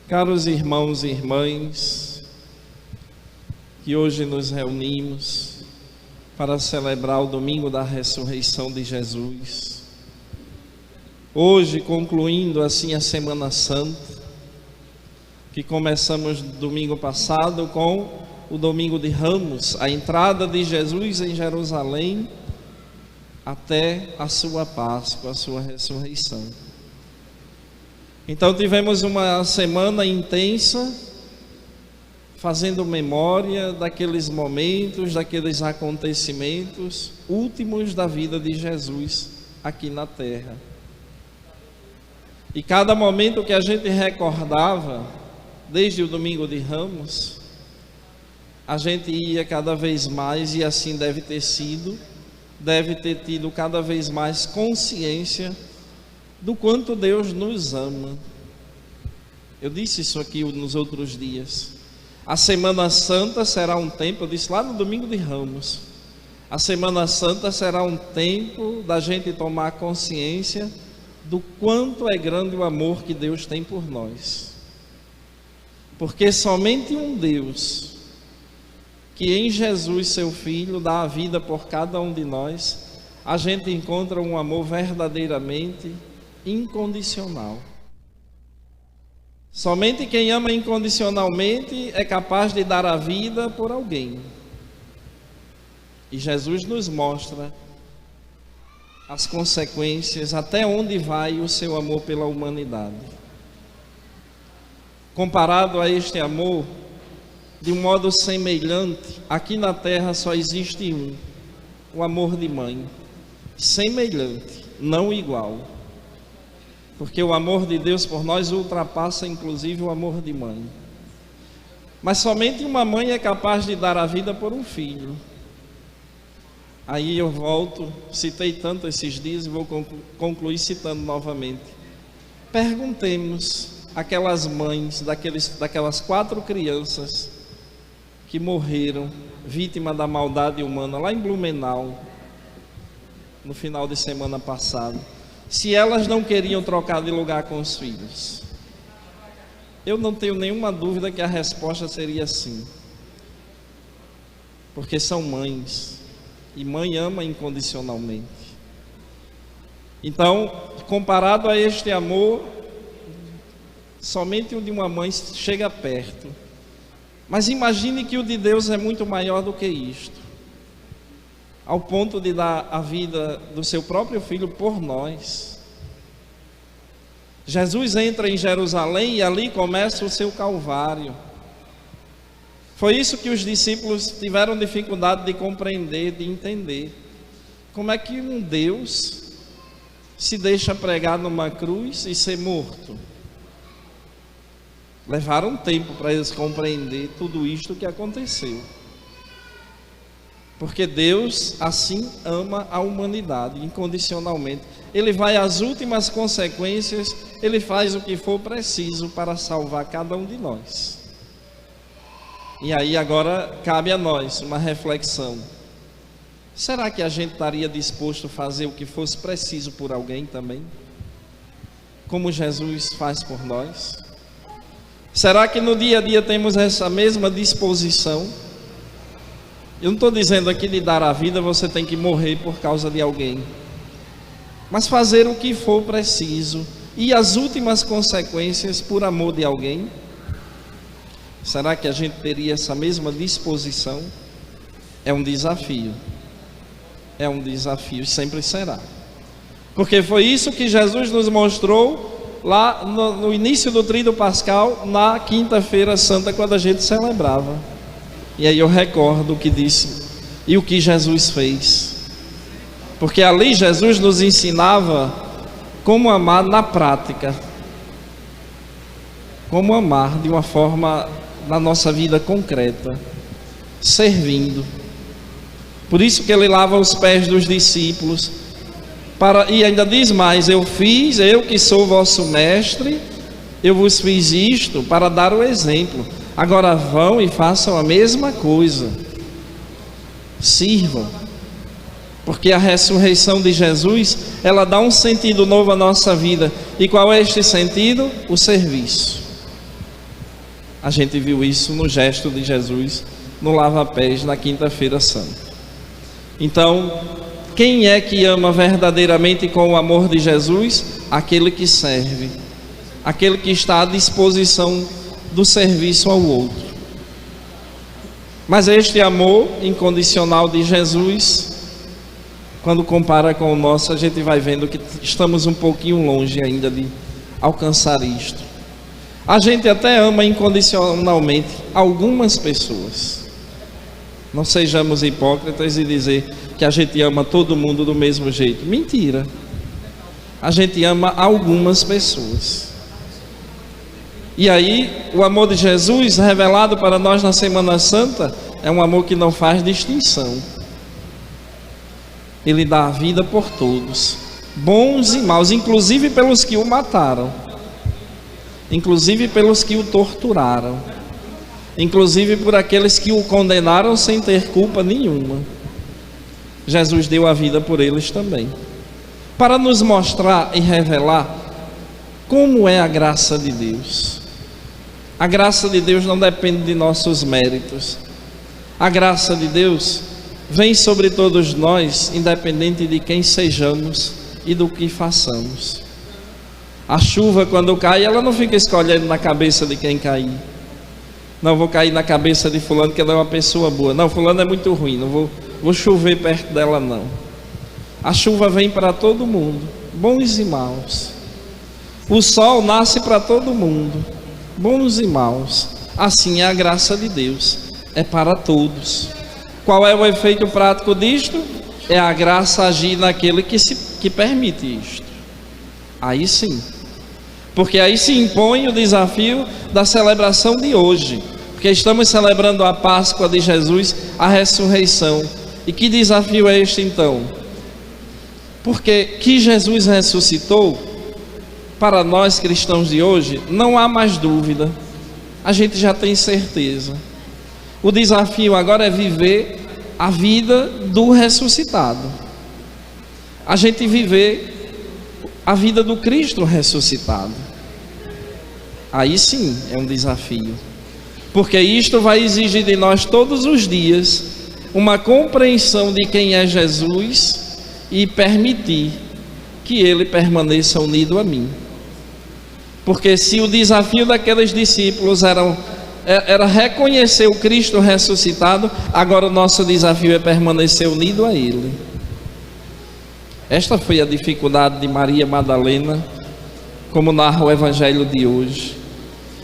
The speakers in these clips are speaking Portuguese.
Caros irmãos e irmãs, que hoje nos reunimos para celebrar o domingo da ressurreição de Jesus. Hoje, concluindo assim a Semana Santa, que começamos domingo passado com o domingo de Ramos, a entrada de Jesus em Jerusalém até a sua Páscoa, a sua ressurreição. Então tivemos uma semana intensa, fazendo memória daqueles momentos, daqueles acontecimentos últimos da vida de Jesus aqui na terra. E cada momento que a gente recordava, desde o domingo de Ramos, a gente ia cada vez mais, e assim deve ter sido, deve ter tido cada vez mais consciência do quanto Deus nos ama. Eu disse isso aqui nos outros dias. A Semana Santa será um tempo, eu disse lá no domingo de Ramos, a Semana Santa será um tempo da gente tomar consciência do quanto é grande o amor que Deus tem por nós. Porque somente um Deus, que em Jesus, seu Filho, dá a vida por cada um de nós, a gente encontra um amor verdadeiramente incondicional. Somente quem ama incondicionalmente é capaz de dar a vida por alguém. E Jesus nos mostra as consequências, até onde vai o seu amor pela humanidade. Comparado a este amor, de um modo semelhante, aqui na terra só existe um, o amor de mãe. Semelhante, não igual. Porque o amor de Deus por nós ultrapassa inclusive o amor de mãe. Mas somente uma mãe é capaz de dar a vida por um filho. Aí eu volto, citei tanto esses dias e vou concluir citando novamente. Perguntemos aquelas mães daquelas 4 crianças que morreram vítima da maldade humana lá em Blumenau, no final de semana passado, se elas não queriam trocar de lugar com os filhos. Eu não tenho nenhuma dúvida que a resposta seria sim, porque são mães, e mãe ama incondicionalmente. Então, comparado a este amor, somente o de uma mãe chega perto. Mas imagine que o de Deus é muito maior do que isto, ao ponto de dar a vida do seu próprio Filho por nós. Jesus entra em Jerusalém e ali começa o seu Calvário. Foi isso que os discípulos tiveram dificuldade de compreender, de entender. Como é que um Deus se deixa pregar numa cruz e ser morto? Levaram tempo para eles compreender tudo isto que aconteceu. Porque Deus assim ama a humanidade incondicionalmente. Ele vai às últimas consequências, Ele faz o que for preciso para salvar cada um de nós. E aí agora cabe a nós uma reflexão. Será que a gente estaria disposto a fazer o que fosse preciso por alguém também? Como Jesus faz por nós? Será que no dia a dia temos essa mesma disposição? Eu não estou dizendo aqui de dar a vida, você tem que morrer por causa de alguém. Mas fazer o que for preciso e as últimas consequências por amor de alguém. Será que a gente teria essa mesma disposição? É um desafio. É um desafio, sempre será. Porque foi isso que Jesus nos mostrou lá no início do Tríduo Pascal, na Quinta-feira Santa, quando a gente celebrava. E aí eu recordo o que disse e o que Jesus fez. Porque ali Jesus nos ensinava como amar na prática. Como amar de uma forma na nossa vida concreta, servindo. Por isso que ele lava os pés dos discípulos. E ainda diz mais: eu que sou vosso mestre, eu vos fiz isto para dar o exemplo. Agora vão e façam a mesma coisa. Sirvam. Porque a ressurreição de Jesus, ela dá um sentido novo à nossa vida. E qual é este sentido? O serviço. A gente viu isso no gesto de Jesus no lava-pés na Quinta-feira Santa. Então, quem é que ama verdadeiramente com o amor de Jesus? Aquele que serve, aquele que está à disposição do serviço ao outro. Mas este amor incondicional de Jesus, quando compara com o nosso, a gente vai vendo que estamos um pouquinho longe ainda de alcançar isto. A gente até ama incondicionalmente algumas pessoas. Não sejamos hipócritas e dizer que a gente ama todo mundo do mesmo jeito. Mentira. A gente ama algumas pessoas. E aí, o amor de Jesus revelado para nós na Semana Santa é um amor que não faz distinção. Ele dá a vida por todos, bons e maus, inclusive pelos que o mataram, inclusive pelos que o torturaram, inclusive por aqueles que o condenaram sem ter culpa nenhuma. Jesus deu a vida por eles também, para nos mostrar e revelar como é a graça de Deus. A graça de Deus não depende de nossos méritos. A graça de Deus vem sobre todos nós, independente de quem sejamos e do que façamos. A chuva, quando cai, ela não fica escolhendo na cabeça de quem cair. Não, vou cair na cabeça de fulano que ela é uma pessoa boa. Não, fulano é muito ruim, não vou chover perto dela não. A chuva vem para todo mundo, bons e maus. O sol nasce para todo mundo, bons e maus. Assim é a graça de Deus, é para todos. Qual é o efeito prático disto? É a graça agir naquele que permite isto. Aí sim, porque aí se impõe o desafio da celebração de hoje, porque estamos celebrando a Páscoa de Jesus, a ressurreição. E que desafio é este então? Porque que Jesus ressuscitou, para nós cristãos de hoje, não há mais dúvida, a gente já tem certeza. O desafio agora é viver a vida do ressuscitado, a gente viver a vida do Cristo ressuscitado. Aí sim é um desafio, porque isto vai exigir de nós todos os dias uma compreensão de quem é Jesus e permitir que Ele permaneça unido a mim. Porque se o desafio daqueles discípulos era reconhecer o Cristo ressuscitado, agora o nosso desafio é permanecer unido a Ele. Esta foi a dificuldade de Maria Madalena, como narra o Evangelho de hoje.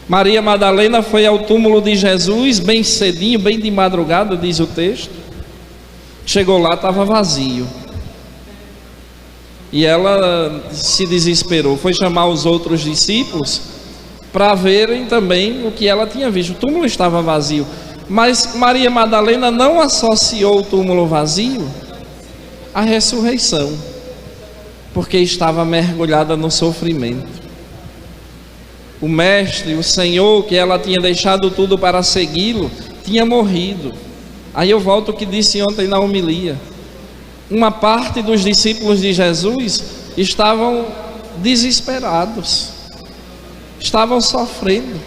Maria Madalena foi ao túmulo de Jesus bem cedinho, bem de madrugada, diz o texto. Chegou lá, estava vazio. E ela se desesperou, foi chamar os outros discípulos para verem também o que ela tinha visto. O túmulo estava vazio, mas Maria Madalena não associou o túmulo vazio à ressurreição, porque estava mergulhada no sofrimento. O Mestre, o Senhor, que ela tinha deixado tudo para segui-lo, tinha morrido. Aí eu volto ao que disse ontem na homilia. Uma parte dos discípulos de Jesus estavam desesperados, estavam sofrendo.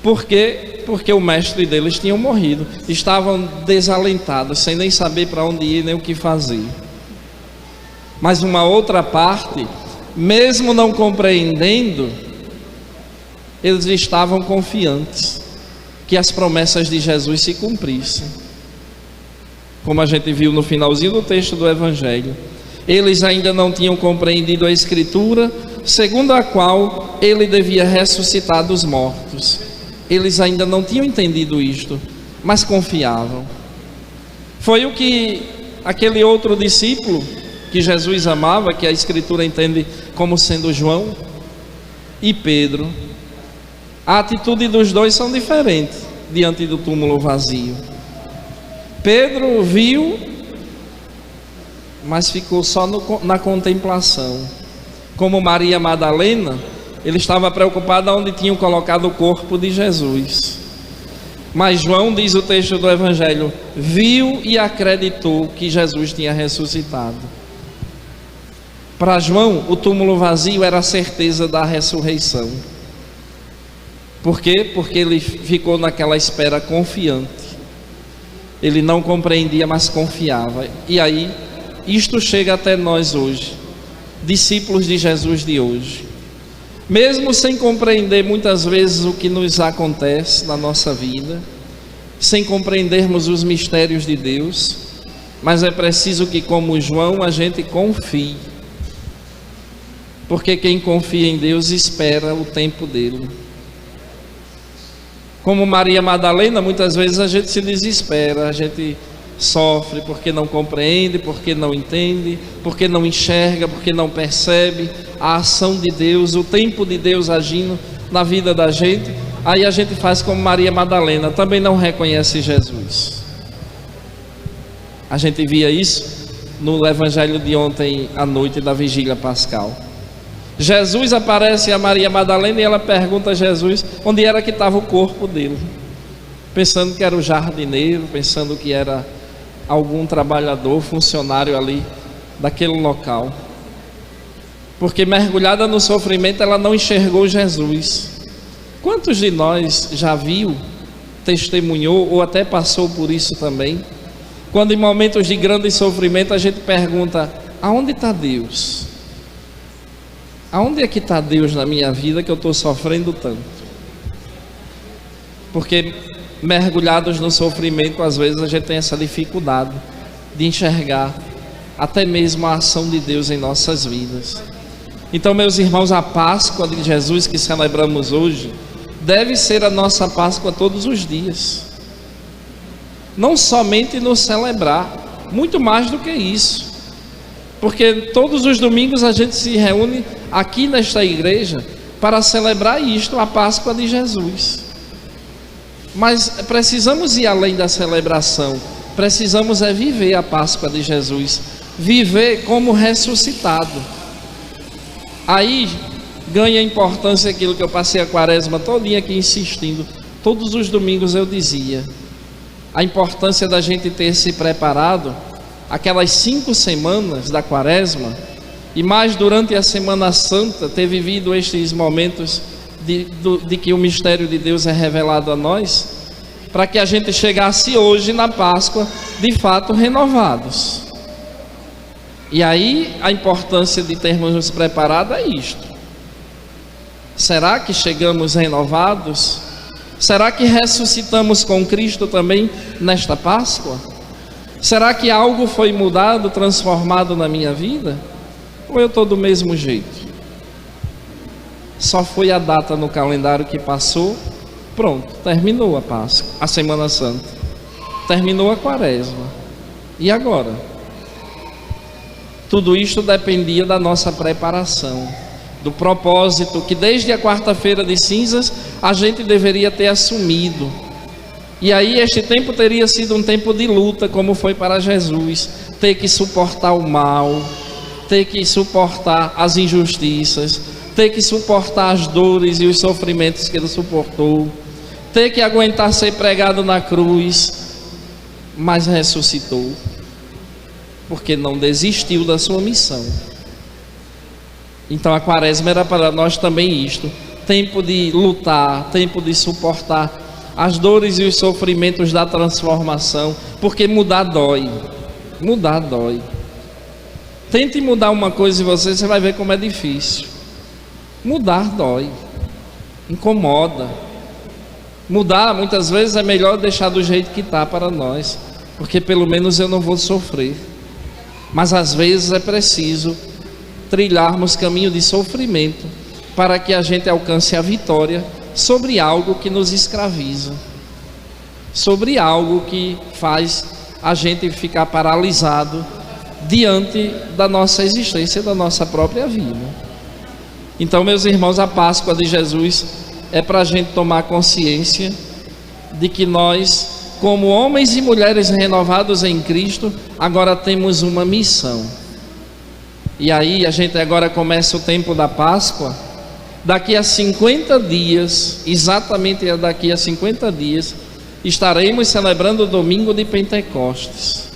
Por quê? Porque o mestre deles tinha morrido. Estavam desalentados, sem nem saber para onde ir nem o que fazer. Mas uma outra parte, mesmo não compreendendo, eles estavam confiantes que as promessas de Jesus se cumprissem. Como a gente viu no finalzinho do texto do Evangelho, eles ainda não tinham compreendido a Escritura, segundo a qual ele devia ressuscitar dos mortos. Eles ainda não tinham entendido isto, mas confiavam. Foi o que aquele outro discípulo que Jesus amava, que a Escritura entende como sendo João, e Pedro. A atitude dos dois são diferentes diante do túmulo vazio. Pedro viu, mas ficou só na contemplação. Como Maria Madalena, ele estava preocupado onde tinham colocado o corpo de Jesus. Mas João, diz o texto do Evangelho, viu e acreditou que Jesus tinha ressuscitado. Para João, o túmulo vazio era a certeza da ressurreição. Por quê? Porque ele ficou naquela espera confiante. Ele não compreendia, mas confiava. E aí, isto chega até nós hoje, discípulos de Jesus de hoje. Mesmo sem compreender muitas vezes o que nos acontece na nossa vida, sem compreendermos os mistérios de Deus, mas é preciso que, como João, a gente confie. Porque quem confia em Deus espera o tempo dele. Como Maria Madalena, muitas vezes a gente se desespera, a gente sofre porque não compreende, porque não entende, porque não enxerga, porque não percebe a ação de Deus, o tempo de Deus agindo na vida da gente. Aí a gente faz como Maria Madalena, também não reconhece Jesus. A gente via isso no evangelho de ontem à noite da vigília pascal. Jesus aparece a Maria Madalena e ela pergunta a Jesus onde era que estava o corpo dele, pensando que era o jardineiro, pensando que era algum trabalhador, funcionário ali daquele local, porque mergulhada no sofrimento ela não enxergou Jesus. Quantos de nós já viu, testemunhou ou até passou por isso também, quando em momentos de grande sofrimento a gente pergunta: aonde está Deus? Aonde é que está Deus na minha vida que eu estou sofrendo tanto? Porque mergulhados no sofrimento, às vezes a gente tem essa dificuldade de enxergar até mesmo a ação de Deus em nossas vidas. Então, meus irmãos, a Páscoa de Jesus que celebramos hoje deve ser a nossa Páscoa todos os dias. Não somente nos celebrar, muito mais do que isso. Porque todos os domingos a gente se reúne aqui nesta igreja para celebrar isto, a Páscoa de Jesus. Mas precisamos ir além da celebração, precisamos viver a Páscoa de Jesus, viver como ressuscitado. Aí ganha importância aquilo que eu passei a quaresma todinha aqui insistindo. Todos os domingos eu dizia a importância da gente ter se preparado aquelas 5 semanas da quaresma, e mais durante a Semana Santa, ter vivido estes momentos de que o mistério de Deus é revelado a nós, para que a gente chegasse hoje na Páscoa de fato renovados. E aí a importância de termos nos preparado é isto. Será que chegamos renovados? Será que ressuscitamos com Cristo também nesta Páscoa? Será que algo foi mudado, transformado na minha vida? Ou eu estou do mesmo jeito? Só foi a data no calendário que passou, pronto, terminou a Páscoa, a Semana Santa, terminou a Quaresma. E agora? Tudo isto dependia da nossa preparação, do propósito que desde a quarta-feira de cinzas a gente deveria ter assumido. E aí este tempo teria sido um tempo de luta, como foi para Jesus, ter que suportar o mal, ter que suportar as injustiças, ter que suportar as dores e os sofrimentos que ele suportou, ter que aguentar ser pregado na cruz, mas ressuscitou, porque não desistiu da sua missão. Então a quaresma era para nós também isto, tempo de lutar, tempo de suportar as dores e os sofrimentos da transformação, porque mudar dói, mudar dói. Tente mudar uma coisa em você, você vai ver como é difícil. Mudar dói, incomoda. Mudar muitas vezes é melhor deixar do jeito que está para nós, porque pelo menos eu não vou sofrer. Mas às vezes é preciso trilharmos caminho de sofrimento para que a gente alcance a vitória sobre algo que nos escraviza, sobre algo que faz a gente ficar paralisado diante da nossa existência, da nossa própria vida. Então, meus irmãos, a Páscoa de Jesus é para a gente tomar consciência de que nós, como homens e mulheres renovados em Cristo, agora temos uma missão. E aí a gente agora começa o tempo da Páscoa. Daqui a 50 dias, exatamente daqui a 50 dias, estaremos celebrando o domingo de Pentecostes,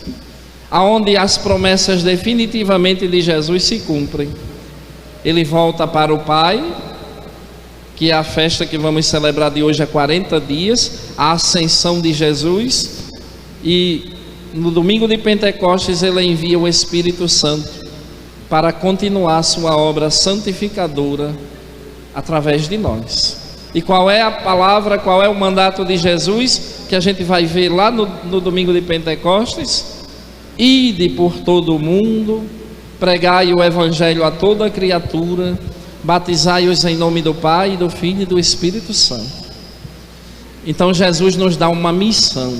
aonde as promessas definitivamente de Jesus se cumprem. Ele volta para o Pai, que é a festa que vamos celebrar de hoje há 40 dias, a ascensão de Jesus, e no domingo de Pentecostes ele envia o Espírito Santo para continuar sua obra santificadora através de nós. E qual é a palavra, qual é o mandato de Jesus, que a gente vai ver lá no domingo de Pentecostes? Ide por todo o mundo, pregai o evangelho a toda criatura, batizai-os em nome do Pai, do Filho e do Espírito Santo. Então Jesus nos dá uma missão,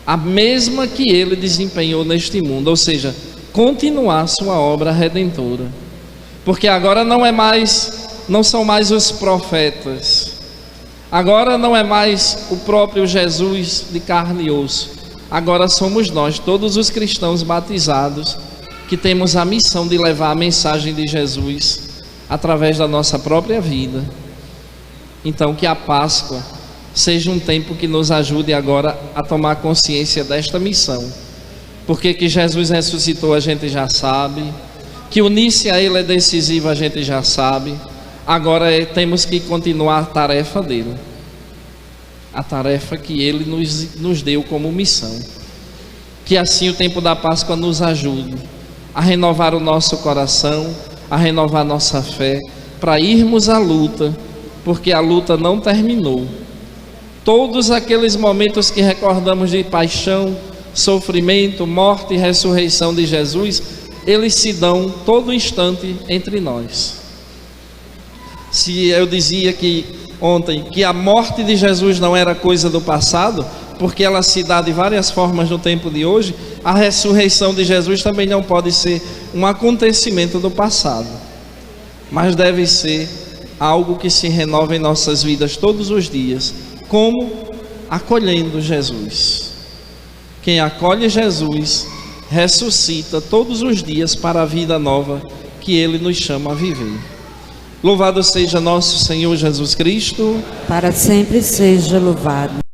a mesma que ele desempenhou neste mundo, ou seja, continuar sua obra redentora. Porque agora não são mais os profetas, agora não é mais o próprio Jesus de carne e osso, agora somos nós, todos os cristãos batizados, que temos a missão de levar a mensagem de Jesus através da nossa própria vida. Então que a Páscoa seja um tempo que nos ajude agora a tomar consciência desta missão, porque que Jesus ressuscitou a gente já sabe, que unir-se a Ele é decisivo a gente já sabe. Agora temos que continuar a tarefa dele, a tarefa que ele nos deu como missão. Que assim o tempo da Páscoa nos ajude a renovar o nosso coração, a renovar nossa fé, para irmos à luta, porque a luta não terminou. Todos aqueles momentos que recordamos de paixão, sofrimento, morte e ressurreição de Jesus, eles se dão todo instante entre nós. Se eu dizia que ontem que a morte de Jesus não era coisa do passado, porque ela se dá de várias formas no tempo de hoje, a ressurreição de Jesus também não pode ser um acontecimento do passado, mas deve ser algo que se renova em nossas vidas todos os dias, como acolhendo Jesus. Quem acolhe Jesus ressuscita todos os dias para a vida nova que Ele nos chama a viver. Louvado seja nosso Senhor Jesus Cristo. Para sempre seja louvado.